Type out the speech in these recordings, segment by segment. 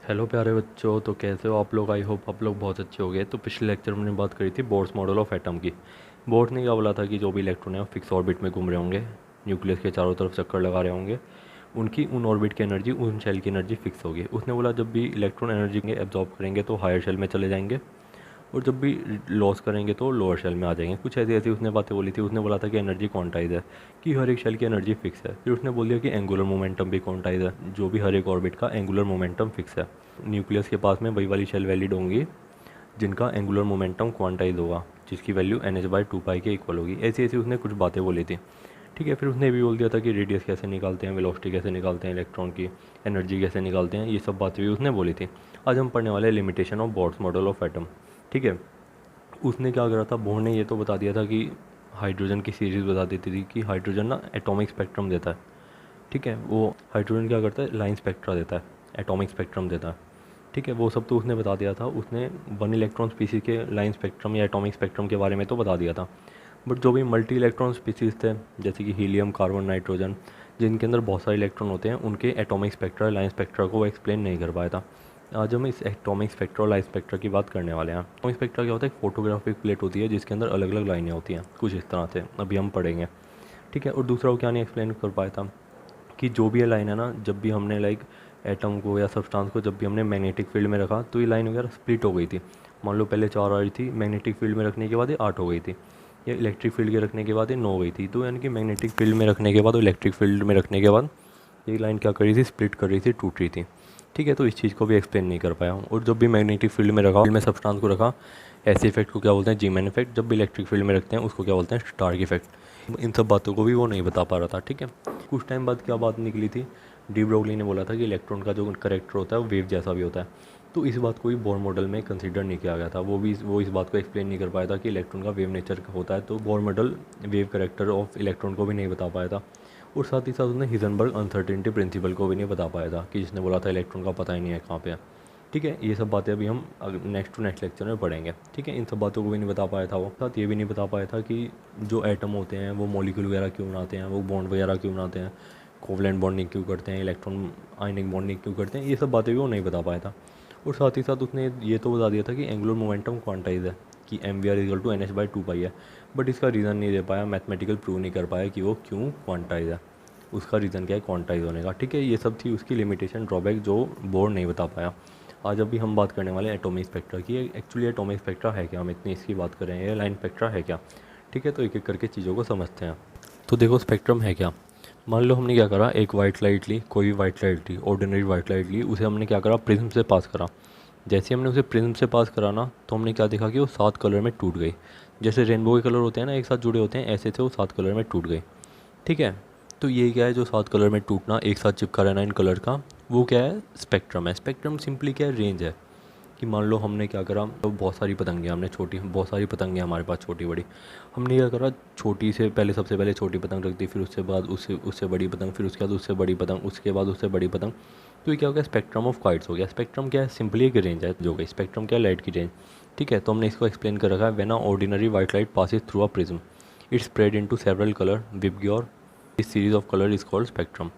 Hello प्यारे बच्चों, तो कैसे हो आप लोग। आई होप आप लोग बहुत अच्छे हो गए। तो पिछले लेक्चर में हमने बात करी थी बोर्स मॉडल ऑफ एटम की। बोर्स ने क्या बोला था कि जो भी इलेक्ट्रॉन है वो फिक्स ऑर्बिट में घूम रहे होंगे, न्यूक्लियस के चारों तरफ चक्कर लगा रहे होंगे, उनकी उन ऑर्बिट की एनर्जी उन शेल की एनर्जी फिक्स होगी। उसने बोला जब भी इलेक्ट्रॉन एनर्जी एब्जॉर्ब करेंगे तो हायर शेल में चले जाएंगे, और जब भी लॉस करेंगे तो लोअर शेल में आ जाएंगे। कुछ ऐसी ऐसी उसने बातें बोली थी। उसने बोला था कि एनर्जी क्वांटाइज है, कि हर एक शेल की एनर्जी फिक्स है। फिर उसने बोल दिया कि एंगुलर मोमेंटम भी क्वांटाइज है, जो भी हर एक ऑर्बिट का एंगुलर मोमेंटम फिक्स है। न्यूक्लियस के पास में वही वाली शेल वैलिड होंगी जिनका एंगुलर मोमेंटम क्वांटाइज होगा, जिसकी वैल्यू NH/2 के इक्वल होगी। ऐसी ऐसी उसने कुछ बातें बोली थी। ठीक है, फिर उसने भी बोल दिया था कि रेडियस कैसे निकालते हैं, वेलोसिटी कैसे निकालते हैं, इलेक्ट्रॉन की एनर्जी कैसे निकालते हैं, ये सब बातें भी उसने बोली थी। आज हम पढ़ने वाले हैं limitation of Bohr's model of atom. ठीक है, उसने क्या करा था, बोर्ड ने ये तो बता दिया था कि हाइड्रोजन की सीरीज़ बता देती थी कि हाइड्रोजन ना एटॉमिक स्पेक्ट्रम देता है। ठीक है, वो हाइड्रोजन क्या करता है, लाइन स्पेक्ट्रा देता है, एटॉमिक स्पेक्ट्रम देता है। ठीक है, वो सब तो उसने बता दिया था। उसने वन इलेक्ट्रॉन स्पीसीज के लाइन स्पेक्ट्रम या एटॉमिक स्पेक्ट्रम के बारे में तो बता दिया था। बट जो भी मल्टी इलेक्ट्रॉन स्पीसीज थे, जैसे कि हीलियम, कार्बन, नाइट्रोजन, जिनके अंदर बहुत सारे इलेक्ट्रॉन होते हैं, उनके एटॉमिक स्पेक्ट्रा, लाइन स्पेक्ट्रा को वो एक्सप्लेन नहीं कर पाया था। आज हम इस एटॉमिक स्पेक्ट्रा और लाइन स्पेक्ट्रा की बात करने वाले हैं। एटॉमिक स्पेक्ट्रा क्या होता है, एक फोटोग्राफिक प्लेट होती है जिसके अंदर अलग अलग लाइनें होती हैं, कुछ इस तरह से अभी हम पढ़ेंगे। ठीक है, और दूसरा वो क्या नहीं एक्सप्लेन कर पाया था कि जो भी ये लाइन है ना, जब भी हमने लाइक एटम को या सब्सटेंस को जब भी हमने मैग्नेटिक फील्ड में रखा तो ये लाइन वगैरह स्प्लिट हो गई थी। मान लो पहले 4 आ रही थी, मैग्नेटिक फील्ड में रखने के बाद ये 8 हो गई थी, या इलेक्ट्रिक फील्ड के रखने के बाद ये 9 हो गई थी। तो यानी कि मैग्नेटिक फील्ड में रखने के बाद और इलेक्ट्रिक फील्ड में रखने के बाद ये लाइन क्या कर रही थी, स्प्लिट कर रही थी, टूट रही थी। ठीक है, तो इस चीज़ को भी एक्सप्लेन नहीं कर पाया हूँ। और जब भी मैग्नेटिक फील्ड में रखा, फील्ड में सब्सटेंस को रखा, ऐसे इफेक्ट को क्या बोलते हैं, जीमैन इफेक्ट। जब भी इलेक्ट्रिक फील्ड में रखते हैं उसको क्या बोलते हैं, स्टार्क इफेक्ट। इन सब बातों को भी वो नहीं बता पा रहा था। ठीक है, कुछ टाइम बाद क्या बात निकली थी, डी ब्रोगली ने बोला था कि इलेक्ट्रॉन का जो करेक्टर होता है वो वेव जैसा भी होता है। तो इस बात को भी बोर मॉडल में कंसीडर नहीं किया गया था। वो इस बात को एक्सप्लेन नहीं कर पाया था कि इलेक्ट्रॉन का वेव नेचर होता है। तो Bohr model wave character of electron को भी नहीं बता पाया था। और साथ ही साथ उसने हिजनबर्ग अनसर्टेनिटी प्रिंसिपल को भी नहीं बता पाया था, कि जिसने बोला था इलेक्ट्रॉन का पता ही नहीं है कहाँ पे है। ठीक है, ये सब बातें अभी हम नेक्स्ट लेक्चर में पढ़ेंगे। ठीक है, इन सब बातों को भी नहीं बता पाया था वो। साथ ये भी नहीं बता पाया था कि जो एटम होते हैं वो मॉलिक्यूल वगैरह क्यों बनाते हैं, वो बॉन्ड वगैरह क्यों बनाते हैं, कोवलेंट बॉन्डिंग क्यों करते हैं, इलेक्ट्रॉन आयनिक बॉन्डिंग क्यों करते हैं, ये सब बातें भी वो नहीं बता पाया था। और साथ ही साथ उसने ये तो बता दिया था कि एंगुलर मोमेंटम क्वांटाइज है, कि mv/NH/2 है। बट इसका रीज़न नहीं दे पाया, मैथमेटिकल प्रूव नहीं कर पाया कि वो क्यों क्वांटाइज है, उसका रीज़न क्या है क्वांटाइज होने का। ठीक है, ये सब थी उसकी लिमिटेशन, ड्रॉबैक, जो बोर्ड नहीं बता पाया। आज अभी हम बात करने वाले हैं एटॉमिक स्पेक्ट्रा की। एक्चुअली एटॉमिक स्पेक्ट्रा है क्या, हम इतनी इसकी बात करें, ये लाइन स्पेक्ट्रा है क्या। ठीक है, तो एक एक करके चीज़ों को समझते हैं। तो देखो, स्पेक्ट्रम है क्या। मान लो हमने क्या करा, एक वाइट लाइट ली, कोई वाइट लाइट ली, ऑर्डिनरी वाइट लाइट ली, उसे हमने क्या करा, प्रिज्म से पास करा। जैसे ही हमने उसे प्रिज्म से पास करा ना, तो हमने क्या देखा कि वो 7 कलर में टूट गई। जैसे रेनबो के कलर होते हैं ना, एक साथ जुड़े होते हैं, ऐसे थे वो 7 कलर में टूट गई। ठीक है, तो ये क्या है, जो 7 कलर में टूटना, एक साथ चिपका रहना इन कलर का, वो क्या है, स्पेक्ट्रम है। स्पेक्ट्रम सिंपली क्या है, रेंज है। कि मान लो हमने क्या करा, तो बहुत सारी पतंगे हमने छोटी, बहुत सारी पतंगे हमारे पास छोटी बड़ी, हमने क्या करा, छोटी से पहले, सबसे पहले छोटी पतंग रख दी, फिर उसके बाद उससे उससे बड़ी पतंग, फिर उसके बाद उससे बड़ी पतंग, उसके बाद उससे बड़ी पतंग। तो ये क्या हो गया, स्पेक्ट्रम ऑफ काइट्स हो गया। स्पेक्ट्रम क्या है, सिंपली एक रेंज है जो गई। स्पेक्ट्रम क्या है, लाइट की रेंज। ठीक है, तो हमने इसको एक्सप्लेन कर रखा है, when a ordinary white light passes through a prism, it spread into several colour VIBGYOR, इस series of colour is called spectrum.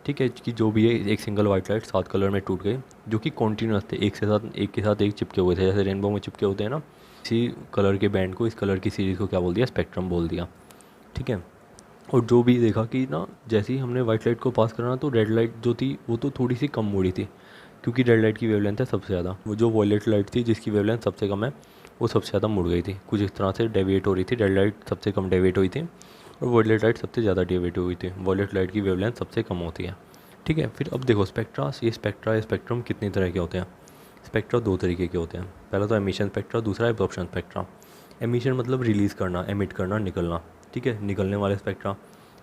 ठीक है, कि जो भी है, एक सिंगल वाइट लाइट 7 कलर में टूट गई, जो कि कॉन्टीन्यूस थे, एक के साथ एक चिपके हुए थे, जैसे रेनबो में चिपके होते हैं ना। इसी कलर के बैंड को, इस कलर की सीरीज़ को क्या बोल दिया, स्पेक्ट्रम बोल दिया। ठीक है, और जो भी देखा कि ना, जैसे ही हमने वाइट लाइट को पास करना, तो रेड लाइट जो थी वो तो थोड़ी सी कम मुड़ी थी, क्योंकि रेड लाइट की वेवलेंथ है सबसे ज़्यादा। वो जो वॉयलेट लाइट थी जिसकी वेवलेंथ सबसे कम है, वो सबसे ज़्यादा मुड़ गई थी, कुछ इस तरह से डेविएट हो रही थी। रेड लाइट सबसे कम डेविएट हुई थी, और वॉयलेट लाइट सबसे ज़्यादा डेविएट हुई थी। वॉयलेट लाइट की वेवलेंथ सबसे कम होती है। ठीक है, फिर अब देखो स्पेक्ट्रा, ये स्पेक्ट्रम कितनी तरह के होते हैं। स्पेक्ट्रा 2 तरीके के होते हैं। पहला तो एमिशन स्पेक्ट्रा, दूसरा एब्जॉर्प्शन स्पेक्ट्रा। एमिशन मतलब रिलीज़ करना, एमिट करना, निकलना। ठीक है, निकलने वाले स्पेक्ट्रा।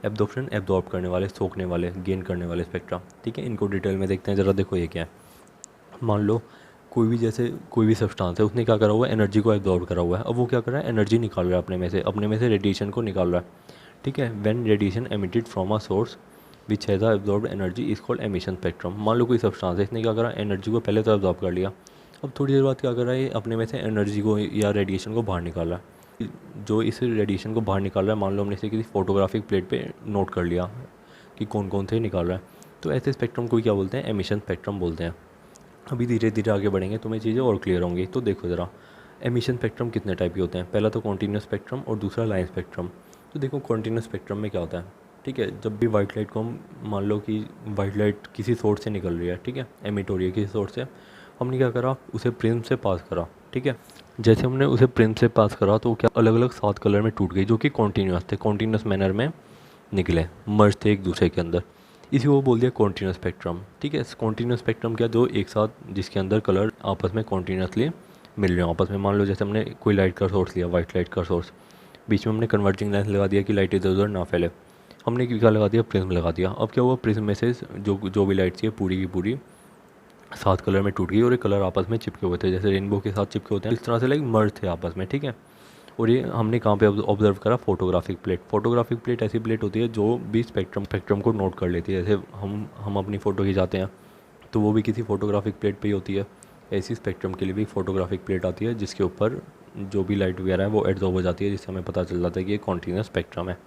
एब्जॉर्प्शन एब्जॉर्ब करने वाले, सोखने वाले, गेन करने वाले स्पेक्ट्रा। ठीक है, इनको डिटेल में देखते हैं ज़रा। देखो ये क्या है, मान लो कोई भी, जैसे कोई भी सब्सटेंस है, उसने क्या करा हुआ है, एनर्जी को एब्जॉर्ब करा हुआ है। अब वो क्या कर रहा है, एनर्जी निकाल रहा है अपने में से रेडिएशन को निकाल रहा है। ठीक है, when radiation emitted from a source which has absorb energy is called emission spectrum. मान लो कोई सब्सटेंस है, इसने क्या करा, एनर्जी को पहले तो एब्जॉर्ब कर लिया। अब थोड़ी देर बाद क्या कर रहा है, ये अपने में से एनर्जी को या रेडिएशन को बाहर निकाल रहा है। जो इस रेडिएशन को बाहर निकाल रहा है, मान लो हमने इसे किसी फोटोग्राफिक प्लेट पे नोट कर लिया कि कौन कौन से निकाल रहा है। तो ऐसे स्पेक्ट्रम को क्या बोलते हैं, एमिशन स्पेक्ट्रम बोलते हैं। अभी धीरे धीरे आगे बढ़ेंगे तो मैं चीज़ें और क्लियर होंगी। तो देखो ज़रा, एमिशन स्पेक्ट्रम कितने टाइप के होते हैं। पहला तो कॉन्टीन्यूस स्पेक्ट्रम और दूसरा लाइन स्पेक्ट्रम। तो देखो कॉन्टीन्यूस स्पेक्ट्रम में क्या होता है, ठीक है, जब भी वाइट लाइट को हम मान लो कि वाइट लाइट किसी सोर्स से निकल रही है, ठीक है, एमिट हो रही है किसी सोर्स से, हमने क्या करा, उसे प्रिज्म से पास करा, ठीक है। जैसे हमने उसे प्रिज्म से पास करा तो क्या अलग अलग 7 कलर में टूट गई, जो कि कॉन्टीन्यूस थे, कॉन्टीन्यूस मैनर में निकले, मर्ज थे एक दूसरे के अंदर। इसी को बोल दिया कॉन्टीन्यूस स्पेक्ट्रम, ठीक है। कॉन्टीन्यूस स्पेक्ट्रम क्या, जो एक साथ जिसके अंदर कलर आपस में कॉन्टीन्यूसली मिल रहे हो आपस में। मान लो जैसे हमने कोई लाइट का सोर्स लिया, वाइट लाइट का सोर्स, बीच में हमने कन्वर्जिंग लेंस लगा दिया कि लाइट इधर उधर ना फैले, हमने क्या लगा दिया, प्रिज्म लगा दिया। अब क्या हुआ, प्रिज्म में से जो जो भी लाइट थी पूरी की पूरी 7 कलर में टूट गई और ये कलर आपस में चिपके हुए थे, जैसे रेनबो के साथ चिपके होते हैं, इस तरह से लाइक मर्ज थे आपस में, ठीक है। और ये हमने कहाँ पे ऑब्जर्व करा, फोटोग्राफिक प्लेट। फोटोग्राफिक प्लेट ऐसी प्लेट होती है जो भी स्पेक्ट्रम को नोट कर लेती है। जैसे हम अपनी फ़ोटो खिंचाते हैं तो वो भी किसी फोटोग्राफिक प्लेट पे ही होती है। ऐसी स्पेक्ट्रम के लिए भी फोटोग्राफिक प्लेट आती है जिसके ऊपर जो भी लाइट वगैरह है वो एब्जॉर्ब हो जाती है, जिससे हमें पता चल जाता है कि ये कॉन्टीन्यूस स्पेक्ट्रम है,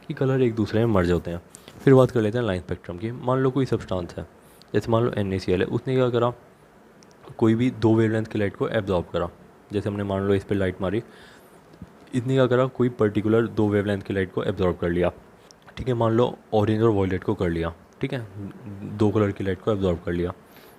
कि कलर एक दूसरे में मर्ज होते हैं। फिर बात कर लेते हैं लाइन स्पेक्ट्रम की। मान लो कोई सब्सटेंस है, जैसे मान लो NaCl है, उसने क्या करा, कोई भी 2 वेवलेंथ की लाइट को एब्जॉर्ब करा। जैसे हमने मान लो इस पर लाइट मारी, इसने क्या करा, कोई पर्टिकुलर 2 वेवलेंथ की लाइट को एब्जॉर्ब कर लिया, ठीक है। मान लो ऑरेंज और वॉयलेट को कर लिया, ठीक है, 2 कलर की लाइट को एब्जॉर्ब कर लिया,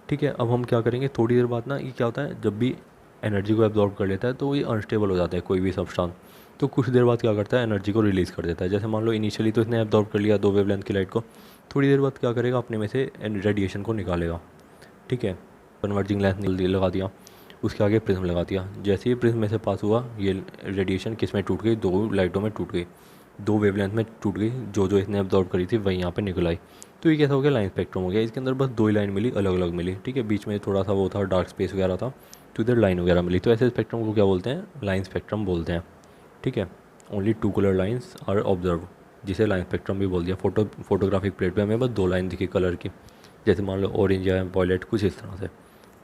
ठीक है। अब हम क्या करेंगे, थोड़ी देर बाद ना ये क्या होता है, जब भी एनर्जी को एब्जॉर्ब कर लेता है तो ये अनस्टेबल हो जाता है कोई भी सब्सटेंस। तो कुछ देर बाद क्या करता है, एनर्जी को रिलीज़ कर देता है। जैसे मान लो इनिशियली तो इसने एब्जॉर्ब कर लिया 2 वेवलेंथ की लाइट को, थोड़ी देर बाद क्या करेगा, अपने में से रेडिएशन को निकालेगा, ठीक है। कन्वर्जिंग लेंस लगा दिया, उसके आगे प्रिज्म लगा दिया। जैसे ही प्रिज्म में से पास हुआ, ये रेडिएशन किस में टूट गई, 2 लाइटों में टूट गई, 2 वेवलेंथ में टूट गई, जो जो इसने एब्जॉर्ब करी थी वही यहाँ पे निकल आई। तो ये कैसा हो गया, लाइन स्पेक्ट्रम हो गया। इसके अंदर बस 2 ही लाइन मिली, अलग अलग मिली, ठीक है। बीच में थोड़ा सा वो था, डार्क स्पेस वगैरह था, तो इधर लाइन वगैरह मिली। तो ऐसे स्पेक्ट्रम को क्या बोलते हैं, लाइन स्पेक्ट्रम बोलते हैं, ठीक है। Only 2 colour lines are observe, जिसे लाइन स्पेक्ट्रम भी बोल दिया। फोटोग्राफिक प्लेट पे हमें बस 2 लाइन दिखी कलर की, जैसे मान लो ऑरेंज या वॉयलेट, कुछ इस तरह से,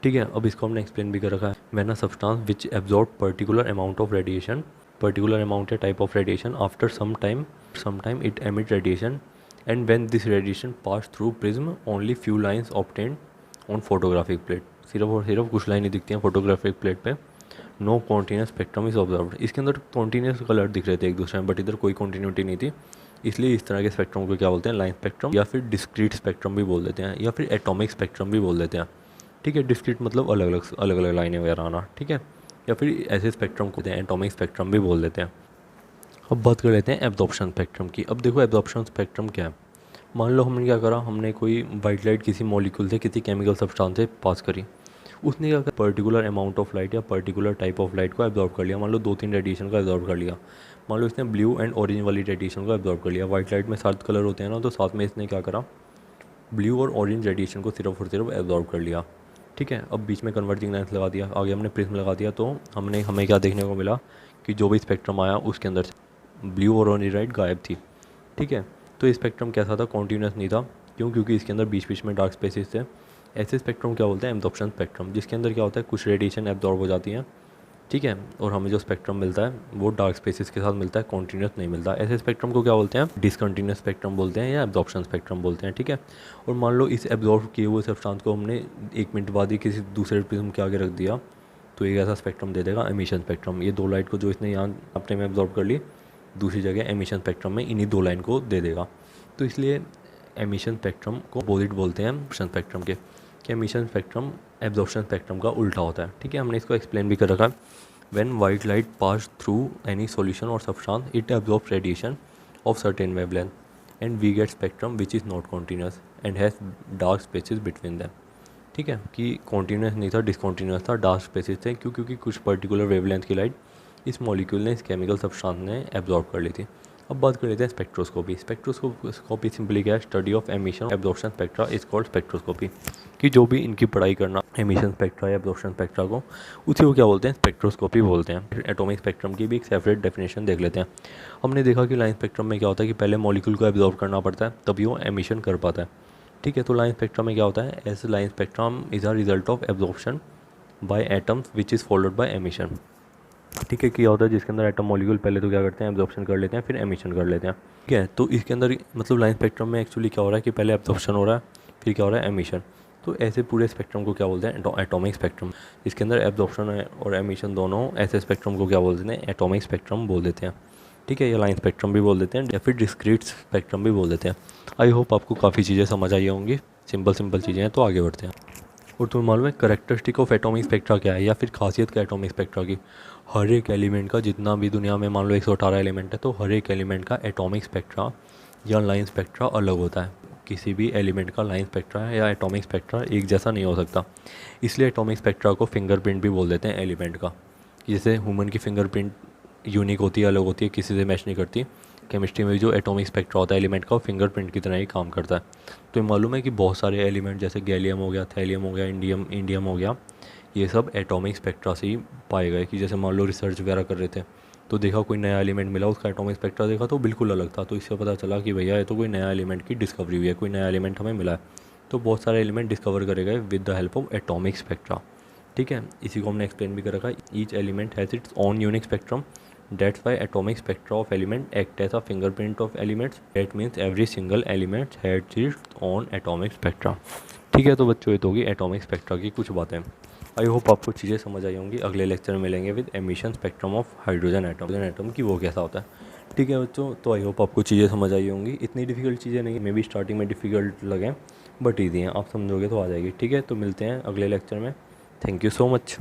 ठीक है। अब इसको हमने एक्सप्लेन भी कर रखा है। When a substance which absorb particular amount of radiation, particular amount या type of radiation, after some time it emit radiation, and when this radiation pass through prism only few lines obtained on photographic plate. सिर्फ और सिर्फ कुछ लाइनें दिखती हैं photographic plate पे। No continuous spectrum is observed. इसके अंदर कॉन्टीन्यूस कलर दिख रहे थे एक दूसरे में, बट इधर कोई कॉन्टीन्यूटी नहीं थी, इसलिए इस तरह के स्पेक्ट्रम को क्या बोलते हैं, लाइन स्पेक्ट्रम, या फिर डिस्क्रीट स्पेक्ट्रम भी बोल देते हैं, या फिर एटॉमिक स्पेक्ट्रम भी बोल देते हैं, ठीक है। डिस्क्रीट मतलब अलग अलग लाइनें वगैरह आना, ठीक है। या फिर ऐसे स्पेक्ट्रम को एटॉमिक स्पेक्ट्रम भी बोल देते हैं। अब बात कर लेते हैं एब्जॉर्प्शन स्पेक्ट्रम की। अब देखो एब्जॉर्प्शन स्पेक्ट्रम क्या है। मान लो हमने क्या करा, हमने कोई वाइट लाइट किसी मॉलिक्यूल से, किसी केमिकल सब्सटेंस से पास करी, उसने क्या करा, पर्टिकुलर अमाउंट ऑफ लाइट या पर्टिकुलर टाइप ऑफ लाइट को एब्जॉर्ब कर लिया। मान लो 2-3 रेडिएशन को एब्जॉर्ब कर लिया। मान लो इसने ब्लू एंड ऑरेंज वाली रेडिएशन को एब्जॉर्ब कर लिया। वाइट लाइट में 7 कलर होते हैं ना, तो साथ में इसने क्या करा, ब्लू और ऑरेंज रेडिएशन को सिर्फ और सिर्फ एब्जॉर्ब कर लिया, ठीक है। अब बीच में कन्वर्जिंग लेंस लगा दिया, आगे हमने प्रिज्म लगा दिया, तो हमें क्या देखने को मिला कि जो भी स्पेक्ट्रम आया उसके अंदर से ब्लू और ऑरेंज लाइट गायब थी, ठीक है। तो ये स्पेक्ट्रम कैसा था, कॉन्टीन्यूस नहीं था। क्यों, क्योंकि इसके अंदर बीच बीच में डार्क स्पेसेस थे। ऐसे स्पेक्ट्रम क्या बोलते हैं, एब्जॉर्प्शन स्पेक्ट्रम, जिसके अंदर क्या होता है, कुछ रेडिएशन एब्जॉर्ब हो जाती है, ठीक है, और हमें जो स्पेक्ट्रम मिलता है वो डार्क स्पेसेस के साथ मिलता है, कॉन्टीन्यूस नहीं मिलता। ऐसे स्पेक्ट्रम को क्या बोलते हैं, डिसकंटिन्यूस स्पेक्ट्रम बोलते हैं, या एब्जॉर्प्शन स्पेक्ट्रम बोलते हैं, ठीक है। और मान लो इस एब्जॉर्ब किए हुए सब्सटेंस को हमने 1 मिनट बाद ही किसी दूसरे प्रिज्म के आगे रख दिया, तो एक ऐसा स्पेक्ट्रम दे देगा, एमिशन स्पेक्ट्रम। ये 2 लाइट को जो इसने यहाँ अपने में एब्जॉर्ब कर ली, दूसरी जगह एमिशन स्पेक्ट्रम में इन्हीं 2 लाइन को दे देगा। तो इसलिए एमिशन स्पेक्ट्रम को अपोजिट बोलते हैं एब्जॉर्प्शन स्पेक्ट्रम के, कि एमिशन स्पेक्ट्रम एब्जॉर्प्शन स्पेक्ट्रम का उल्टा होता है, ठीक है। हमने इसको एक्सप्लेन भी कर रखा है। When white light pass through any solution or substance, it absorbs radiation of certain wavelength and we get spectrum which is not continuous and has dark spaces between them, ठीक है। कि कॉन्टीन्यूस नहीं था, discontinuous था, dark spaces थे। क्यों, क्योंकि कुछ पर्टिकुलर वेवलेंथ की लाइट इस मॉलिक्यूल ने, इस केमिकल सब्सटेंस ने एब्जॉर्ब कर ली थी। अब बात कर लेते हैं स्पेक्ट्रोस्कोपी। स्पेक्ट्रोस्कोपी सिंपली क्या है, study of emission absorption spectra is called spectroscopy. कि जो भी इनकी पढ़ाई करना, एमिशन स्पेक्ट्रा या एब्जॉर्प्शन स्पेक्ट्रा को, उसी को क्या बोलते हैं, स्पेक्ट्रोस्कोपी बोलते हैं। फिर एटॉमिक स्पेक्ट्रम की भी एक सेपरेट डेफिनेशन देख लेते हैं। हमने देखा कि लाइन स्पेक्ट्रम में क्या होता है कि पहले मॉलिक्यूल को एब्जॉर्ब करना पड़ता है तभी वो एमिशन कर पाता है, ठीक है। तो लाइन स्पेक्ट्रम में क्या होता है, as line spectrum is a result of absorption by atoms which is followed by emission, ठीक है। क्या होता है, जिसके अंदर एटम मॉलिक्यूल पहले तो क्या करते हैं, एब्जॉर्प्शन कर लेते हैं, फिर एमिशन कर लेते हैं, ठीक है। तो इसके अंदर मतलब लाइन स्पेक्ट्रम में एक्चुअली क्या हो रहा है कि पहले एब्जॉर्प्शन हो रहा है, फिर क्या हो रहा है, एमिशन। तो तो ऐसे पूरे स्पेक्ट्रम को क्या बोलते हैं, एटॉमिक स्पेक्ट्रम। इसके अंदर एब्जॉर्प्शन और एमिशन दोनों, ऐसे स्पेक्ट्रम को क्या बोलते हैं, एटॉमिक स्पेक्ट्रम बोल देते हैं। ठीक है, या लाइन स्पेक्ट्रम भी बोल देते हैं, या फिर डिस्क्रीट स्पेक्ट्रम भी बोल देते हैं। आई होप आपको काफ़ी चीज़ें समझ आई होंगी, सिंपल चीज़ें हैं। तो आगे बढ़ते हैं। और तुम्हें मालूम है करेक्टरिस्टिक ऑफ एटॉमिक स्पेक्ट्रा क्या है, या फिर खासियत क्या एटॉमिक स्पेक्ट्रा की? हर एक एलिमेंट का, जितना भी दुनिया में मान लो 118 एलिमेंट है, तो हर एक एलिमेंट का एटॉमिक स्पेक्ट्रा या लाइन स्पेक्ट्रा अलग होता है। किसी भी एलिमेंट का लाइन स्पेक्ट्रा या एटॉमिक स्पेक्ट्रा एक जैसा नहीं हो सकता। इसलिए एटॉमिक स्पेक्ट्रा को फिंगरप्रिंट भी बोल देते हैं एलिमेंट का। जैसे ह्यूमन की फिंगरप्रिंट यूनिक होती है, अलग होती है, किसी से मैच नहीं करती। केमिस्ट्री में भी जो एटॉमिक स्पेक्ट्रा होता है एलिमेंट का, वो फिंगरप्रिंट की तरह ही काम करता है। तो ये मालूम है कि बहुत सारे एलिमेंट जैसे गैलियम हो गया, थैलियम हो गया, इंडियम हो गया, ये सब एटॉमिक स्पेक्ट्रा से ही पाए गए। कि जैसे मान लो रिसर्च वगैरह कर रहे थे तो देखा कोई नया एलिमेंट मिला, उसका एटॉमिक स्पेक्ट्रा देखा तो बिल्कुल अलग था, तो इससे पता चला कि भैया ये तो कोई नया एलिमेंट की डिस्कवरी हुई है, कोई नया एलिमेंट हमें मिला है। तो बहुत सारे एलिमेंट डिस्कवर करे गए with the help of atomic spectra. ठीक है, इसी को हमने एक्सप्लेन भी कर रखा है। Each element has its own unique spectrum, that's why atomic spectra of element act as a fingerprint of elements, that means every single element has its own atomic spectra. ठीक है, तो बच्चों ये तो होगी एटॉमिक स्पेक्ट्रा की कुछ बातें। आई होप आपको चीज़ें समझ आई होंगी। अगले लेक्चर में मिलेंगे with emission spectrum of hydrogen atom की वो कैसा होता है। ठीक है बच्चों, तो आई होप आपको चीज़ें समझ आई होंगी। इतनी डिफ़िकल्ट चीज़ें नहीं, मे बी स्टार्टिंग में डिफ़िकल्ट लगें बट ईजी हैं, आप समझोगे तो आ जाएगी। ठीक है, तो मिलते हैं अगले लेक्चर में। Thank you so much.